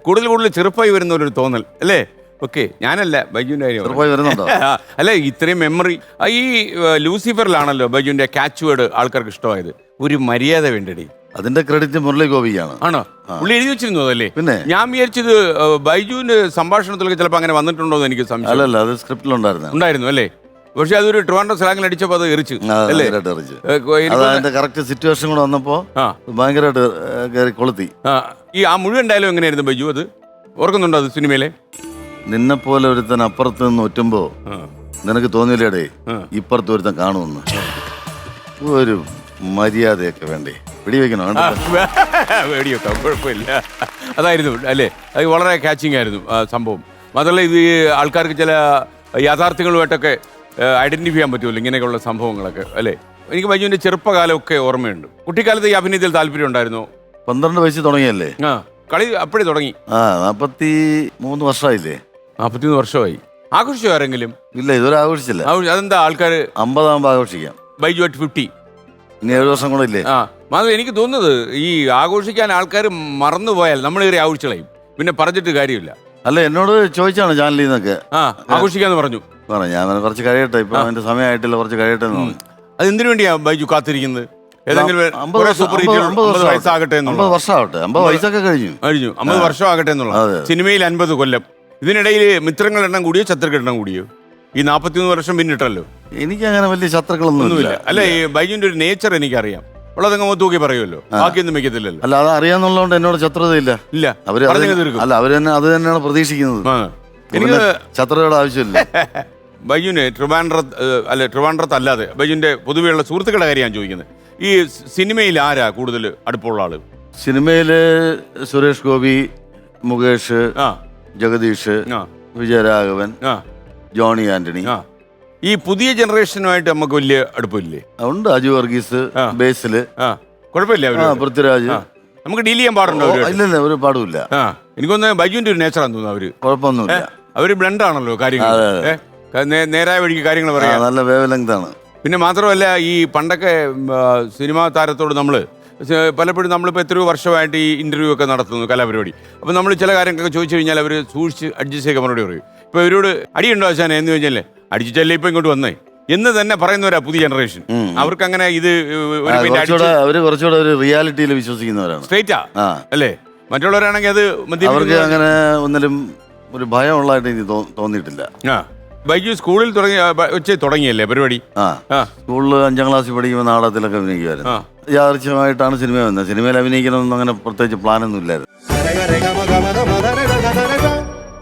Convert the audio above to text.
കൂടുതൽ ചെറുപ്പമായി വരുന്ന ഒരു തോന്നൽ അല്ലേ? ഓക്കെ, ഞാനല്ല, ബൈജുവിന്റെ കാര്യം. അല്ല, ഇത്രയും മെമ്മറി. ഈ ലൂസിഫറിലാണല്ലോ ബൈജുവിന്റെ ക്യാച്ച് വേർഡ് ആൾക്കാർക്ക് ഇഷ്ടമായത്, ഒരു മര്യാദ വേണ്ടടി. അതിന്റെ ക്രെഡിറ്റ് മുരളി ഗോപിക്കാണ്. ആണോ? പുള്ളി എഴുതി വെച്ചിരുന്നു അതല്ലേ? പിന്നെ ഞാൻ വിചാരിച്ചത് ബൈജുവിന്റെ സംഭാഷണത്തിലൊക്കെ ചിലപ്പോൾ അങ്ങനെ വന്നിട്ടുണ്ടോ എന്ന് എനിക്ക് സംശയം. അല്ലല്ല, അത് സ്ക്രിപ്റ്റിലുണ്ടായിരുന്നു അല്ലേ? പക്ഷെ അതൊരു ട്രിവാൻഡ്രം സ്ലാങ്ങിൽ അടിച്ചപ്പോൾ അത് എറിച്ചു അല്ലേ? അതിന്റെ കറക്റ്റ് സിറ്റുവേഷൻ കൂടെ വന്നപ്പോ ഭയങ്കരമായിട്ട് കൊളുത്തി. ആ മുഴുവൻ ഡയലോഗ് എങ്ങനെയായിരുന്നു ബൈജു? അത് ഓർക്കുന്നുണ്ടോ അത് സിനിമയിലെ? നിന്നെ പോലെ ഒരുത്തൻ അപ്പുറത്ത് നിന്ന് ഒറ്റുമ്പോ നിനക്ക് തോന്നിയില്ലേടേ ഇപ്പുറത്ത് ഒരുത്തൻ കാണുമെന്ന്. ഒരു മര്യാദയൊക്കെ വേണ്ടേ? വെടിവെക്കണോ? വെടിവെക്കാം, കുഴപ്പമില്ല. അതായിരുന്നു അല്ലേ? അത് വളരെ കാച്ചിങ് ആയിരുന്നു സംഭവം. മാത്രമല്ല ഇത് ആൾക്കാർക്ക് ചില യാഥാർത്ഥ്യങ്ങളുമായിട്ടൊക്കെ ഐഡന്റിഫൈ ചെയ്യാൻ പറ്റുമല്ലോ ഇങ്ങനെയൊക്കെയുള്ള സംഭവങ്ങളൊക്കെ അല്ലേ? എനിക്ക് ബൈജുവിന്റെ ചെറുപ്പകാലമൊക്കെ ഓർമ്മയുണ്ട്. കുട്ടിക്കാലത്ത് ഈ അഭിനയത്തിൽ താല്പര്യം ഉണ്ടായിരുന്നോ? 12 വയസ്സിൽ തുടങ്ങിയല്ലേ? കളി അപ്പോഴേ തുടങ്ങി. 43 വർഷമായില്ലേ? 43 വർഷമായി. ആഘോഷിച്ചോ ആരെങ്കിലും? ഇല്ല, ഇതുവരെ ആഘോഷിച്ചില്ല. അതെന്താ? ആൾക്കാർ 50 ആകുമ്പോൾ ആഘോഷിക്കാം. ബൈജു അറ്റ് 50. ഇനി 7 വർഷം കൂടെ ഇല്ലേ? മാത്രമല്ല എനിക്ക് തോന്നുന്നത് ഈ ആഘോഷിക്കാൻ ആൾക്കാർ മറന്നുപോയാൽ നമ്മൾ കയറി ആഘോഷിച്ചളയും, പിന്നെ പറഞ്ഞിട്ട് കാര്യമില്ല. അല്ല, എന്നോട് ചോദിച്ചാണ് ചാനലിൽ നിന്നൊക്കെ ആഘോഷിക്കാന്ന് പറഞ്ഞു. ഞാൻ കുറച്ച് കഴിയട്ടെ, ഇപ്പൊ അതിന്റെ സമയമായിട്ടില്ല, കുറച്ച് കഴിയട്ടെ. അത് എന്തിനു വേണ്ടിയാ ബൈജു കാത്തിരിക്കുന്നത്? ഏതെങ്കിലും 50 വയസ്സാകട്ടെ, 50 വർഷമാവട്ടെ. 50 വയസ്സൊക്കെ കഴിഞ്ഞു. 50 വർഷം ആകട്ടെ എന്നുള്ള സിനിമയിൽ 50 കൊല്ലം. ഇതിനിടയിൽ മിത്രങ്ങളുടെ എണ്ണം കൂടിയോ ശത്രുക്കളുടെ എണ്ണം കൂടിയോ? ഈ 43 വർഷം പിന്നിട്ടല്ലോ. എനിക്ക് അങ്ങനെ വലിയ ശത്രുക്കളൊന്നുമില്ല. അല്ല, ഈ ബൈജുവിന്റെ ഒരു നേച്ചർ എനിക്കറിയാം. ഉള്ളതങ്ങ് തൂക്കി പറയുമല്ലോ, ബാക്കിയൊന്നും വെക്കത്തില്ലല്ലോ. അല്ല, അത് അറിയാന്നുള്ളതുകൊണ്ട് എന്നോട് ശത്രുതയില്ല. ഇല്ല, അല്ല, അവര് തന്നെ അത് തന്നെയാണ് പ്രതീക്ഷിക്കുന്നത്. എനിക്ക് ശത്രുതയുടെ ആവശ്യമില്ല. ബൈജുവിന് ട്രിവാൻഡ്രത്ത് അല്ലാതെ ബൈജുവിന്റെ പൊതുവെയുള്ള സുഹൃത്തുക്കളുടെ കാര്യം ഞാൻ ചോദിക്കുന്നത്. ഈ സിനിമയിൽ ആരാ കൂടുതൽ അടുപ്പമുള്ള ആള്? സിനിമയില് സുരേഷ് ഗോപി, മുകേഷ്, ജഗദീഷ്, വിജയരാഘവൻ, ജോണി ആന്റണി. ഈ പുതിയ ജനറേഷനുമായിട്ട് നമുക്ക് വലിയ അടുപ്പമില്ലേ? ഉണ്ട്. അജു വർഗീസ്, ബേസില് കുഴപ്പമില്ല. പൃഥ്വിരാജ് നമുക്ക് ഡീൽ ചെയ്യാൻ പാടുണ്ടോ? ഇല്ലല്ല, ഒരു പാടുമില്ല. എനിക്കൊന്ന് ബൈജുവിന്റെ ഒരു നേച്ചറാന്ന് തോന്നുന്നു. അവര് കുഴപ്പമൊന്നുമില്ല. അവര് ബ്ലണ്ടാണല്ലോ കാര്യങ്ങൾ, നേരായ വഴിക്ക് കാര്യങ്ങൾ പറയാം. നല്ല വേവ് ലെങ്ത് ആണ്. പിന്നെ മാത്രമല്ല, ഈ പണ്ടൊക്കെ സിനിമാ താരത്തോട് നമ്മൾ പലപ്പോഴും നമ്മളിപ്പോൾ എത്രയോ വർഷമായിട്ട് ഈ ഇന്റർവ്യൂ ഒക്കെ നടത്തുന്നു, കലാപരിപാടി. അപ്പോൾ നമ്മൾ ചില കാര്യങ്ങളൊക്കെ ചോദിച്ചു കഴിഞ്ഞാൽ അവർ സൂക്ഷിച്ച് അഡ്ജസ്റ്റ് ചെയ്ത് മറുപടി പറയും. ഇപ്പോൾ ഇവരോട് അടിയുണ്ടോ ആശാനെ എന്ന് ചോദിച്ചാലേ അടിച്ചിട്ടല്ലേ ഇപ്പം ഇങ്ങോട്ട് വന്നേ എന്ന് തന്നെ പറയുന്നവരാ പുതിയ ജനറേഷൻ. അവർക്ക് അങ്ങനെ ഇത് അവര് കുറച്ചുകൂടെ ഒരു റിയാലിറ്റിയിൽ വിശ്വസിക്കുന്നവരാണ്. സ്ട്രേറ്റാ അല്ലേ? മറ്റുള്ളവരാണെങ്കിൽ അത് അവർക്ക് അങ്ങനെ ഒന്നിലും ഒരു ഭയമുള്ളതായിട്ട് എനിക്ക് തോന്നിയിട്ടില്ല. ബൈജു സ്കൂളിൽ തുടങ്ങിയല്ലേ പരിപാടി? സ്കൂളിൽ 5ാം ക്ലാസ്സിൽ പഠിക്കുമ്പോൾ നാടകത്തിലൊക്കെ അഭിനയിക്കുമായിരുന്നു. യാദൃച്ഛികമായിട്ടാണ് സിനിമ വന്നത്. സിനിമയിൽ അഭിനയിക്കണമെന്നൊന്നും അങ്ങനെ പ്രത്യേകിച്ച് പ്ലാനൊന്നും ഇല്ലായിരുന്നു.